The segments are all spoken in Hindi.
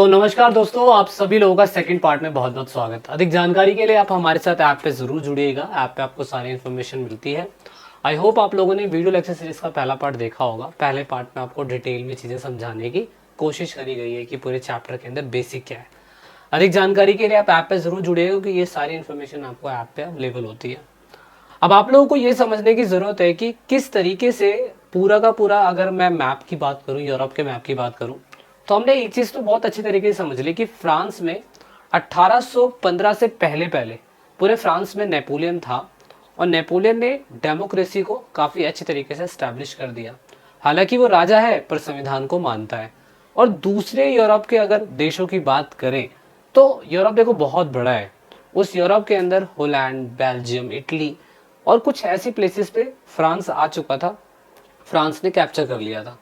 नमस्कार दोस्तों, आप सभी लोगों का सेकंड पार्ट में बहुत बहुत स्वागत। अधिक जानकारी के लिए आप हमारे साथ ऐप पे जरूर जुड़िएगा। ऐप पे आपको सारी इन्फॉर्मेशन मिलती है। आई होप आप लोगों ने वीडियो लेक्चर सीरीज का पहला पार्ट देखा होगा। पहले पार्ट में आपको डिटेल में चीज़ें समझाने की कोशिश करी गई है कि पूरे चैप्टर के अंदर बेसिक क्या है। अधिक जानकारी के लिए आप ऐप पे जरूर जुड़िएगा क्योंकि ये सारी इन्फॉर्मेशन आपको ऐप पे अवेलेबल होती है। अब आप लोगों को ये समझने की ज़रूरत है कि किस तरीके से पूरा का पूरा, अगर मैं मैप की बात करूँ, यूरोप के मैप की बात करूँ, तो हमने एक चीज़ तो बहुत अच्छी तरीके से समझ ली कि फ्रांस में 1815 से पहले पहले पूरे फ्रांस में नेपोलियन था और नेपोलियन ने डेमोक्रेसी को काफ़ी अच्छी तरीके से इस्टेब्लिश कर दिया। हालांकि वो राजा है पर संविधान को मानता है। और दूसरे यूरोप के अगर देशों की बात करें तो यूरोप देखो बहुत बड़ा है। उस यूरोप के अंदर होलैंड, बेल्जियम, इटली और कुछ ऐसी प्लेसेस पे फ्रांस आ चुका था। फ्रांस ने कैप्चर कर लिया था।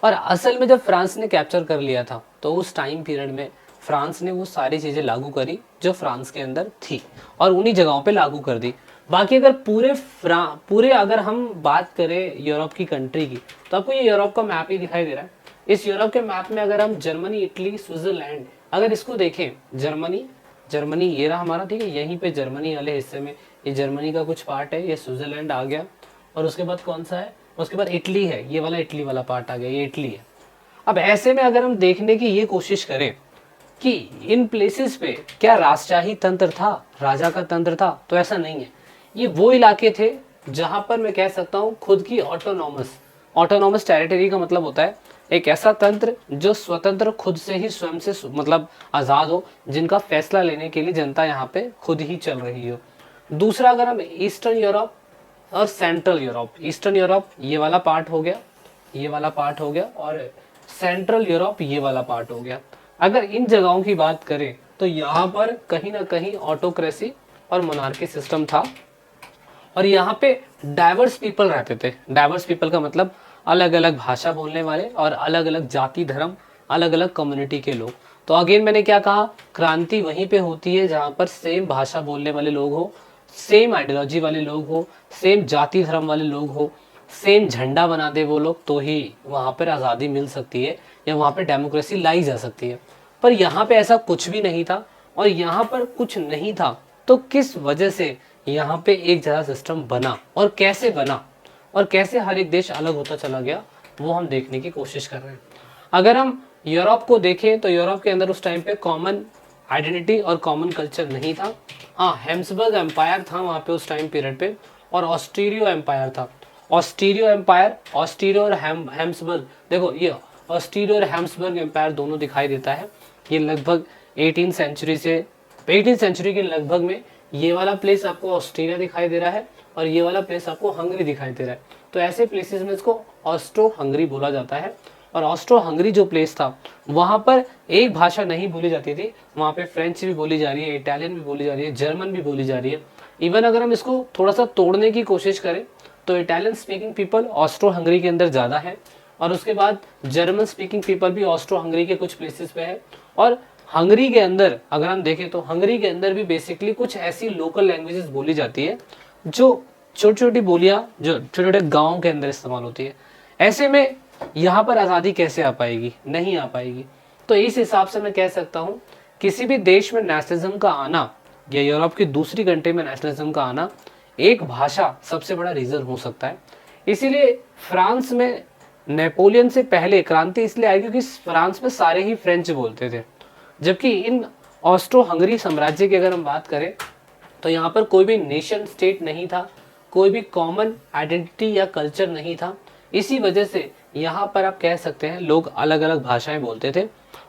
और असल में जब फ्रांस ने कैप्चर कर लिया था तो उस टाइम पीरियड में फ्रांस ने वो सारी चीज़ें लागू करी जो फ्रांस के अंदर थी और उन्हीं जगहों पे लागू कर दी। बाकी अगर पूरे अगर हम बात करें यूरोप की कंट्री की, तो आपको ये यूरोप का मैप ही दिखाई दे रहा है। इस यूरोप के मैप में अगर हम जर्मनी, इटली, स्विट्जरलैंड अगर इसको देखें, जर्मनी ये रहा हमारा, ठीक है। यहीं पे जर्मनी वाले हिस्से में ये जर्मनी का कुछ पार्ट है, ये स्विट्जरलैंड आ गया। और उसके बाद कौन सा है, उसके बाद इटली है, ये वाला इटली वाला पार्ट आ गया, ये इटली है। अब ऐसे में अगर हम देखने की ये कोशिश करें कि इन प्लेसेस पे क्या राजशाही तंत्र था, राजा का तंत्र था, तो ऐसा नहीं है। ये वो इलाके थे जहां पर मैं कह सकता हूँ खुद की ऑटोनॉमस टेरिटरी का मतलब होता है एक ऐसा तंत्र जो स्वतंत्र, खुद से ही स्वयं से मतलब आज़ाद हो, जिनका फैसला लेने के लिए जनता यहाँ पे खुद ही चल रही हो। दूसरा, अगर हम ईस्टर्न यूरोप और सेंट्रल यूरोप, ईस्टर्न यूरोप ये वाला पार्ट हो गया, ये वाला पार्ट हो गया, और सेंट्रल यूरोप ये वाला पार्ट हो गया। अगर इन जगहों की बात करें तो यहाँ पर कहीं ना कहीं ऑटोक्रेसी और मोनार्की सिस्टम था और यहाँ पे डाइवर्स पीपल रहते थे। डाइवर्स पीपल का मतलब अलग अलग भाषा बोलने वाले और अलग अलग जाति, धर्म, अलग अलग कम्युनिटी के लोग। तो अगेन मैंने क्या कहा, क्रांति वहीं पे होती है जहाँ पर सेम भाषा बोलने वाले लोग हो, सेम आइडियोलॉजी वाले लोग हो, सेम जाति धर्म वाले लोग हो, सेम झंडा बना दे वो लोग, तो ही वहाँ पर आज़ादी मिल सकती है या वहाँ पे डेमोक्रेसी लाई जा सकती है। पर यहाँ पे ऐसा कुछ भी नहीं था और यहाँ पर कुछ नहीं था तो किस वजह से यहाँ पे एक जैसा सिस्टम बना और कैसे बना और कैसे हर एक देश अलग होता चला गया, वो हम देखने की कोशिश कर रहे हैं। अगर हम यूरोप को देखें तो यूरोप के अंदर उस टाइम पे कॉमन आइडेंटिटी और कॉमन कल्चर नहीं था। हाँ, हेम्सबर्ग एम्पायर था वहाँ पे उस टाइम पीरियड पे, और ऑस्ट्रियो एम्पायर था। ऑस्ट्रियो एम्पायर, ऑस्ट्रियो और हेम्सबर्ग, देखो ये ऑस्ट्रियो और हेम्सबर्ग एम्पायर दोनों दिखाई देता है। ये लगभग 18 सेंचुरी के लगभग में ये वाला प्लेस आपको ऑस्ट्रिया दिखाई दे रहा है और ये वाला प्लेस आपको हंगरी दिखाई दे रहा है। तो ऐसे प्लेसेस में इसको ऑस्ट्रो हंगरी बोला जाता है। और ऑस्ट्रो हंगरी जो प्लेस था वहाँ पर एक भाषा नहीं बोली जाती थी, वहाँ पे फ्रेंच भी बोली जा रही है, इटालियन भी बोली जा रही है, जर्मन भी बोली जा रही है। इवन अगर हम इसको थोड़ा सा तोड़ने की कोशिश करें तो Italian speaking people Austro Hungary के अंदर ज़्यादा है और उसके बाद जर्मन स्पीकिंग पीपल भी ऑस्ट्रो हंगरी के कुछ प्लेसेस पे है। और हंगरी के अंदर अगर हम देखें तो हंगरी के अंदर भी बेसिकली कुछ ऐसी लोकल लैंग्वेजेस बोली जाती है जो छोटी छोटी बोलियां जो छोटे छोटे गाँव के अंदर इस्तेमाल होती है। ऐसे में यहाँ पर आज़ादी कैसे आ पाएगी, नहीं आ पाएगी। तो इस हिसाब से मैं कह सकता हूँ किसी भी देश में नेशनलिज्म का आना या यूरोप की दूसरी कंट्री में नेशनलिज्म का आना, एक भाषा सबसे बड़ा रीज़न हो सकता है। इसीलिए फ्रांस में नेपोलियन से पहले क्रांति इसलिए आई क्योंकि फ्रांस में सारे ही फ्रेंच बोलते थे, जबकि इन ऑस्ट्रो हंगरी साम्राज्य की अगर हम बात करें तो यहाँ पर कोई भी नेशन स्टेट नहीं था, कोई भी कॉमन आइडेंटिटी या कल्चर नहीं था। इसी वजह से यहाँ पर आप कह सकते हैं लोग अलग अलग भाषाएं बोलते थे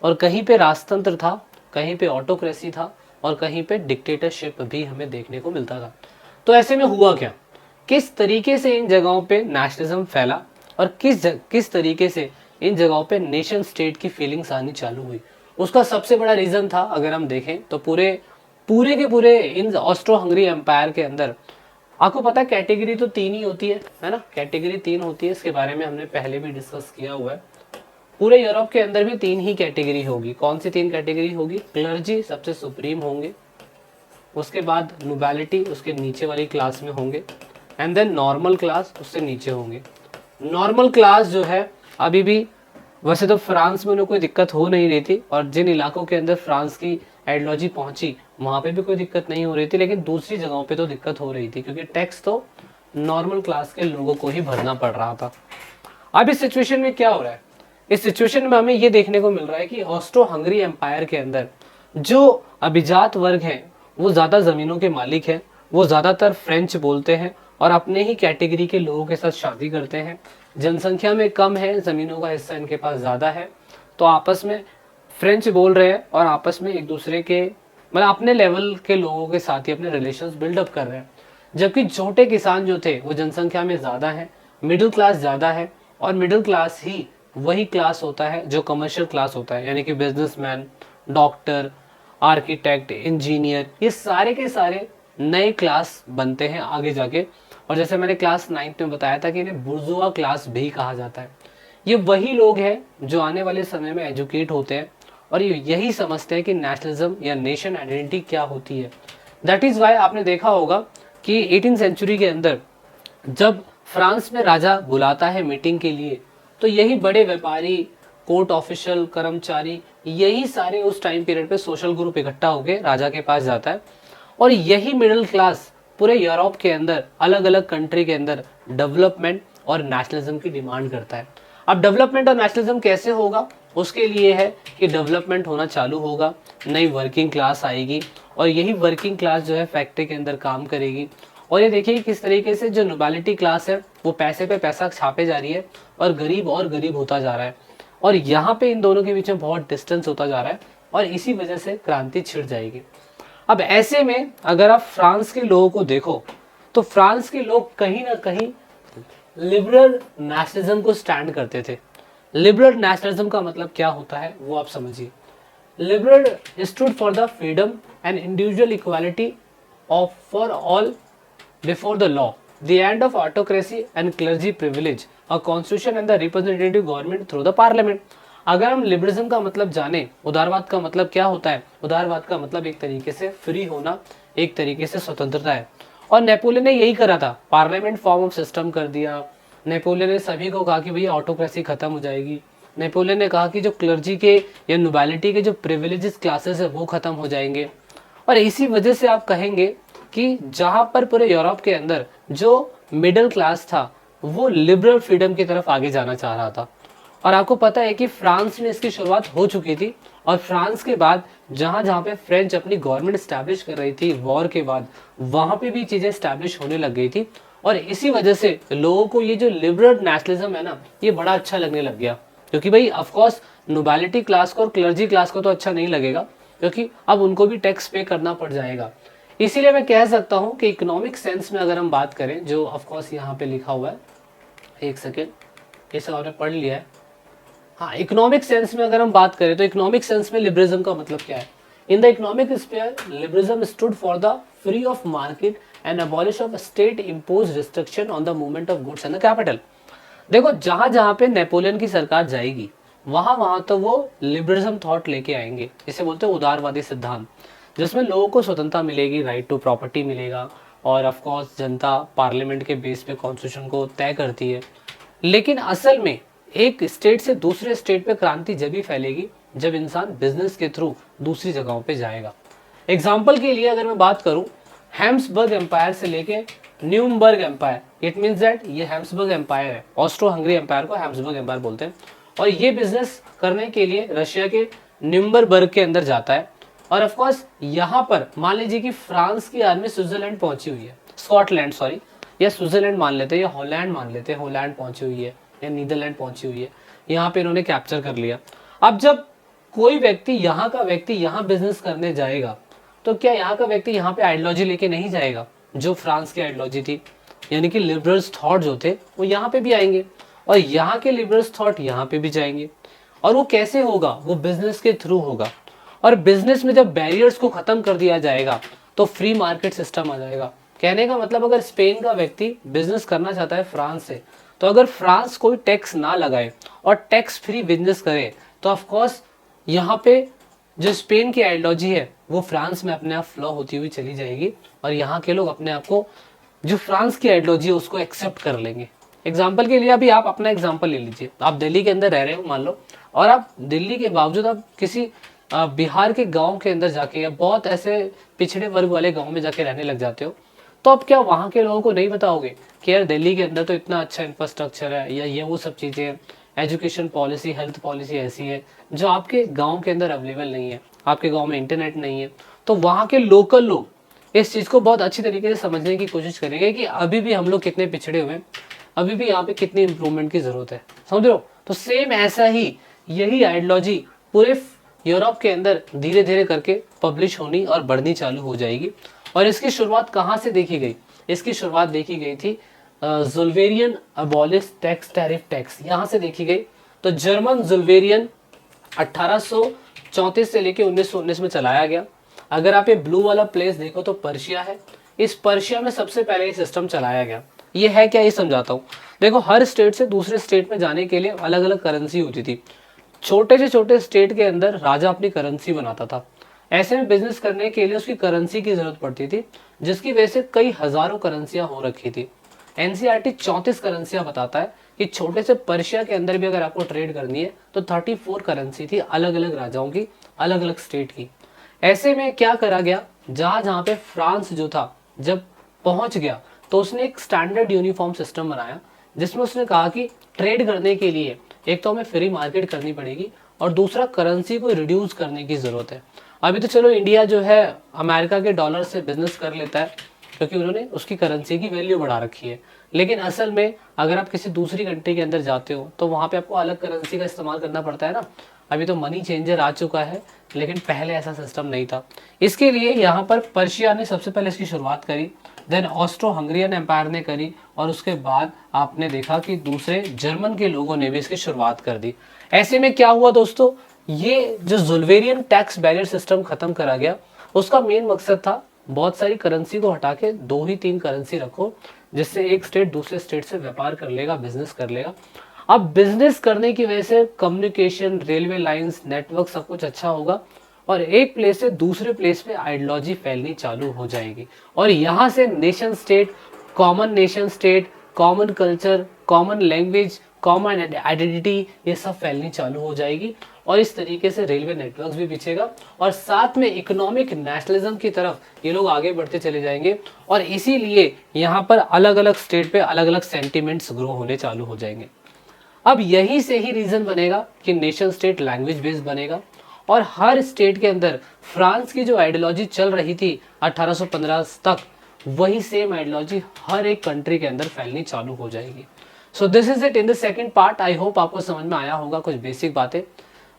और कहीं पे राजतंत्र था, कहीं पे ऑटोक्रेसी था और कहीं पे डिक्टेटरशिप भी हमें देखने को मिलता था। तो ऐसे में हुआ क्या, किस तरीके से इन जगहों पे नेशनलिज्म फैला और किस तरीके से इन जगहों पे नेशन स्टेट की फीलिंग्स आनी चालू हुई, उसका सबसे बड़ा रीज़न था अगर हम देखें तो पूरे के पूरे इन ऑस्ट्रो हंगरी एम्पायर के अंदर आपको पता है कैटेगरी तो 3 ही होती है ना, कैटेगरी 3 होती है। इसके बारे में हमने पहले भी डिस्कस किया हुआ है। पूरे यूरोप के अंदर भी 3 ही कैटेगरी होगी। कौन सी 3 कैटेगरी होगी, क्लर्जी सबसे सुप्रीम होंगे, उसके बाद नोबेलिटी उसके नीचे वाली क्लास में होंगे, एंड देन नॉर्मल क्लास उससे नीचे होंगे। नॉर्मल क्लास जो है अभी भी वैसे तो फ्रांस में उन्हें कोई दिक्कत हो नहीं रही थी, और जिन इलाकों के अंदर फ्रांस की आइडियोलॉजी पहुंची वहां पे भी कोई दिक्कत नहीं हो रही थी, लेकिन दूसरी जगहों पे तो दिक्कत हो रही थी, क्योंकि टैक्स तो नॉर्मल क्लास के लोगों को ही भरना पड़ रहा था। अब इस सिचुएशन में क्या हो रहा है, इस सिचुएशन में हमें ये देखने को मिल रहा है कि ऑस्ट्रो हंगरी एम्पायर के अंदर जो अभिजात वर्ग है वो ज्यादा जमीनों के मालिक हैं, वो ज्यादातर फ्रेंच बोलते हैं और अपने ही कैटेगरी के लोगों के साथ शादी करते हैं। जनसंख्या में कम है, जमीनों का हिस्सा इनके पास ज्यादा है, तो आपस में फ्रेंच बोल रहे हैं और आपस में एक दूसरे के मतलब अपने लेवल के लोगों के साथ ही अपने रिलेशंस बिल्डअप कर रहे हैं। जबकि छोटे किसान जो थे वो जनसंख्या में ज्यादा है, मिडिल क्लास ज्यादा है, और मिडिल क्लास ही वही क्लास होता है जो कमर्शियल क्लास होता है, यानी कि बिजनेसमैन, डॉक्टर, आर्किटेक्ट, इंजीनियर, ये सारे के सारे नए क्लास बनते हैं आगे जाके। और जैसे मैंने क्लास 9th में बताया था कि इन्हें बुर्जुआ क्लास भी कहा जाता है। ये वही लोग हैं जो आने वाले समय में एजुकेट होते हैं और ये यही समझते हैं कि नेशनलिज्म या नेशन आइडेंटिटी क्या होती है। दैट इज वाई आपने देखा होगा कि 18th सेंचुरी के अंदर जब फ्रांस में राजा बुलाता है मीटिंग के लिए, तो यही बड़े व्यापारी, कोर्ट ऑफिशियल, कर्मचारी, यही सारे उस टाइम पीरियड पे सोशल ग्रुप इकट्ठा होकर राजा के पास जाता है, और यही मिडिल क्लास पूरे यूरोप के अंदर अलग अलग कंट्री के अंदर डेवलपमेंट और नेशनलिज्म की डिमांड करता है। अब डेवलपमेंट और नेशनलिज्म कैसे होगा, उसके लिए है कि डेवलपमेंट होना चालू होगा, नई वर्किंग क्लास आएगी, और यही वर्किंग क्लास जो है फैक्ट्री के अंदर काम करेगी। और ये देखिए किस तरीके से जो नोबिलिटी क्लास है वो पैसे पे पैसा छापे जा रही है और गरीब होता जा रहा है, और यहाँ पे इन दोनों के बीच में बहुत डिस्टेंस होता जा रहा है, और इसी वजह से क्रांति छिड़ जाएगी। अब ऐसे में अगर आप फ्रांस के लोगों को देखो तो फ्रांस के लोग कहीं ना कहीं लिबरल नेशनलिज्म को स्टैंड करते थे। लिबरल नेशनलिज्म का मतलब क्या होता है वो आप समझिए। Liberal stood for the freedom and individual equality of for all before the law, the end of autocracy and clergy privilege, a constitution and the representative government through the parliament. अगर हम लिबरलिज्म का मतलब जाने, उदारवाद का मतलब क्या होता है, उदारवाद का मतलब एक तरीके से फ्री होना, एक तरीके से स्वतंत्रता है। और नेपोलियन ने यही करा था, पार्लियामेंट फॉर्म ऑफ सिस्टम कर दिया। नेपोलियन ने सभी को कहा कि भैया ऑटोक्रेसी खत्म हो जाएगी। नेपोलियन ने कहा कि जो क्लर्जी के या नोबिलिटी के जो प्रिविलेजेस क्लासेस है वो खत्म हो जाएंगे। और इसी वजह से आप कहेंगे कि जहां पर पूरे यूरोप के अंदर जो मिडिल क्लास था वो लिबरल फ्रीडम की तरफ आगे जाना चाह रहा था। और आपको पता है कि फ्रांस में इसकी शुरुआत हो चुकी थी, और फ्रांस के बाद जहां जहां पे फ्रेंच अपनी गवर्नमेंट स्टैब्लिश कर रही थी वॉर के बाद, वहां पे भी चीजें स्टैब्लिश होने लग गई थी। और इसी वजह से लोगों को ये जो लिबरल नेशनलिज्म है ना, ये बड़ा अच्छा लगने लग गया। क्योंकि भाई ऑफकोर्स नोबिलिटी क्लास को और क्लर्जी क्लास को तो अच्छा नहीं लगेगा, क्योंकि अब उनको भी टैक्स पे करना पड़ जाएगा। इसीलिए मैं कह सकता हूँ कि इकोनॉमिक सेंस में अगर हम बात करें, जो ऑफकोर्स यहाँ पे लिखा हुआ है, एक सेकेंड, ये सब आपने पढ़ लिया है। हाँ, इकोनॉमिक सेंस में अगर हम बात करें तो इकोनॉमिक सेंस में लिबरलिज्म का मतलब क्या है। In the economic sphere liberalism stood for the free of market and abolish of state impose restriction on the movement of goods and the capital. देखो जहां जहां पे नेपोलियन की सरकार जाएगी वहां वहां तो वो लिबरलिज्म थॉट लेके आएंगे, जिसे बोलते हैं उदारवादी सिद्धांत, जिसमें लोगों को स्वतंत्रता मिलेगी, राइट टू प्रॉपर्टी मिलेगा, और ऑफ कोर्स जनता पार्लियामेंट के बेस पे कॉन्स्टिट्यूशन को तय करती है। लेकिन असल में एक स्टेट से दूसरे स्टेट पे क्रांति जब भी फैलेगी जब इंसान बिजनेस के थ्रू दूसरी जगहों पे जाएगा। एग्जाम्पल के लिए अगर मैं बात करूं, हैम्सबर्ग एम्पायर से लेके न्यूमबर्ग एम्पायर, इट मीन्स दैट ये हैम्सबर्ग एम्पायर है, ऑस्ट्रो हंगरी एम्पायर को हैम्सबर्ग एम्पायर बोलते हैं, और ये बिजनेस करने के लिए रशिया के न्यूमबर्ग के अंदर जाता है। और ऑफ कोर्स यहाँ पर मान लीजिए कि फ्रांस की आर्मी स्विट्जरलैंड पहुंची हुई है, स्कॉटलैंड सॉरी, या स्विट्जरलैंड मान लेते हैं, या हॉलैंड मान लेते हैं, हॉलैंड पहुंची हुई है या नीदरलैंड पहुंची हुई है, यहाँ पे इन्होंने कैप्चर कर लिया। अब जब कोई व्यक्ति यहाँ बिजनेस करने जाएगा तो क्या यहाँ का व्यक्ति यहाँ पे आइडियोलॉजी लेके नहीं जाएगा जो फ्रांस की आइडियोलॉजी थी, यानी कि लिबरल्स थॉट जो थे वो यहाँ पे भी आएंगे, और यहाँ के लिबरल्स थॉट यहाँ पे भी जाएंगे। और वो कैसे होगा, वो बिजनेस के थ्रू होगा। और बिजनेस में जब बैरियर्स को खत्म कर दिया जाएगा तो फ्री मार्केट सिस्टम आ जाएगा। कहने का मतलब अगर स्पेन का व्यक्ति बिजनेस करना चाहता है फ्रांस से, तो अगर फ्रांस कोई टैक्स ना लगाए और टैक्स फ्री बिजनेस करे तो ऑफ कोर्स यहाँ पे जो स्पेन की आइडियोलॉजी है वो फ्रांस में अपने आप फ्लो होती हुई चली जाएगी, और यहाँ के लोग अपने आप को जो फ्रांस की आइडियोलॉजी है उसको एक्सेप्ट कर लेंगे। एग्जाम्पल के लिए अभी आप अपना एग्जाम्पल ले लीजिए, आप दिल्ली के अंदर रह रहे हो मान लो, और आप दिल्ली के बावजूद आप किसी बिहार के गांव के अंदर जाके या बहुत ऐसे पिछड़े वर्ग वाले गांव में जाके रहने लग जाते हो, तो अब क्या वहाँ के लोगों को नहीं बताओगे कि यार दिल्ली के अंदर तो इतना अच्छा इंफ्रास्ट्रक्चर है या ये वो सब चीज़ें हैं, एजुकेशन पॉलिसी, हेल्थ पॉलिसी ऐसी है जो आपके गांव के अंदर अवेलेबल नहीं है, आपके गांव में इंटरनेट नहीं है। तो वहाँ के लोकल लोग इस चीज़ को बहुत अच्छी तरीके से समझने की कोशिश करेंगे कि अभी भी हम लोग कितने पिछड़े हुए हैं, अभी भी यहाँ पे कितनी इंप्रूवमेंट की जरूरत है, समझ रहे हो। तो सेम ऐसा ही यही आइडियोलॉजी पूरे यूरोप के अंदर धीरे धीरे करके पब्लिश होनी और बढ़नी चालू हो जाएगी। और इसकी शुरुआत कहाँ से देखी गई? इसकी शुरुआत देखी गई थी जुल्वेरियन अबॉलिश टैक्स टैरिफ टैक्स, यहाँ से देखी गई। तो जर्मन जुल्वेरियन 1834 से लेके 1919 में चलाया गया। अगर आप ये ब्लू वाला प्लेस देखो तो पर्शिया है, इस पर्शिया में सबसे पहले ये सिस्टम चलाया गया। ये है क्या, ये समझाता हूँ। देखो, हर स्टेट से दूसरे स्टेट में जाने के लिए अलग अलग करेंसी होती थी। छोटे से छोटे स्टेट के अंदर राजा अपनी करेंसी बनाता था। ऐसे में बिजनेस करने के लिए उसकी करेंसी की जरूरत पड़ती थी, जिसकी वजह से कई हजारों करेंसियां हो रखी थी। एनसीईआरटी 34 करेंसियां बताता है कि छोटे से पर्शिया के अंदर भी अगर आपको ट्रेड करनी है तो 34 करेंसी थी अलग अलग राजाओं की, अलग अलग स्टेट की। ऐसे में क्या करा गया, जहां जहां पे फ्रांस जो था जब पहुंच गया तो उसने एक स्टैंडर्ड यूनिफॉर्म सिस्टम बनाया, जिसमें उसने कहा कि ट्रेड करने के लिए एक तो हमें फ्री मार्केट करनी पड़ेगी और दूसरा करेंसी को रिड्यूस करने की जरूरत है। अभी तो चलो इंडिया जो है अमेरिका के डॉलर से बिजनेस कर लेता है क्योंकि उन्होंने उसकी करेंसी की वैल्यू बढ़ा रखी है, लेकिन असल में अगर आप किसी दूसरी कंट्री के अंदर जाते हो तो वहाँ पे आपको अलग करेंसी का इस्तेमाल करना पड़ता है ना। अभी तो मनी चेंजर आ चुका है, लेकिन पहले ऐसा सिस्टम नहीं था। इसके लिए यहाँ पर पर्शिया ने सबसे पहले इसकी शुरुआत करी, देन ऑस्ट्रो हंगरियन एम्पायर ने करी, और उसके बाद आपने देखा कि दूसरे जर्मन के लोगों ने भी इसकी शुरुआत कर दी। ऐसे में क्या हुआ दोस्तों, ये जो जुल्वेरियन टैक्स बैरियर सिस्टम खत्म करा गया, उसका मेन मकसद था बहुत सारी करेंसी को हटा के 2 ही 3 करेंसी रखो, जिससे एक स्टेट दूसरे स्टेट से व्यापार कर लेगा, बिजनेस कर लेगा। अब बिजनेस करने की वजह से कम्युनिकेशन, रेलवे लाइंस, नेटवर्क सब कुछ अच्छा होगा और एक प्लेस से दूसरे प्लेस पे आइडियोलॉजी फैलनी चालू हो जाएगी, और यहाँ से nation state, common culture, common language, common identity, ये सब फैलनी चालू हो जाएगी। और इस तरीके से रेलवे नेटवर्क भी बिछेगा और साथ में इकोनॉमिक नेशनलिज्म की तरफ ये लोग आगे बढ़ते चले जाएंगे, और इसीलिए यहाँ पर अलग अलग स्टेट पे अलग अलग सेंटिमेंट्स ग्रो होने चालू हो जाएंगे। अब यही से ही रीजन बनेगा कि नेशन स्टेट लैंग्वेज बेस्ड बनेगा, और हर स्टेट के अंदर फ्रांस की जो आइडियोलॉजी चल रही थी 1815 तक, वही सेम आइडियोलॉजी हर एक कंट्री के अंदर फैलनी चालू हो जाएगी। So this is it in the second part. I hope आपको समझ में आया होगा कुछ बेसिक बातें।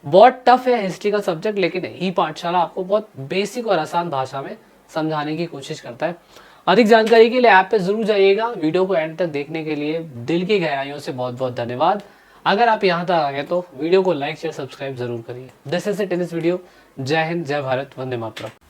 बहुत टफ है हिस्ट्री का सब्जेक्ट, लेकिन ई पाठशाला आपको बहुत बेसिक और आसान भाषा में समझाने की कोशिश करता है। अधिक जानकारी के लिए ऐप पे जरूर जाइएगा। वीडियो को एंड तक देखने के लिए दिल की गहराइयों से बहुत बहुत धन्यवाद। अगर आप यहाँ तक आ गए तो वीडियो को लाइक शेयर सब्सक्राइब जरूर करिए। This is it in this video. जय हिंद, जय भारत, वंदे मातरम।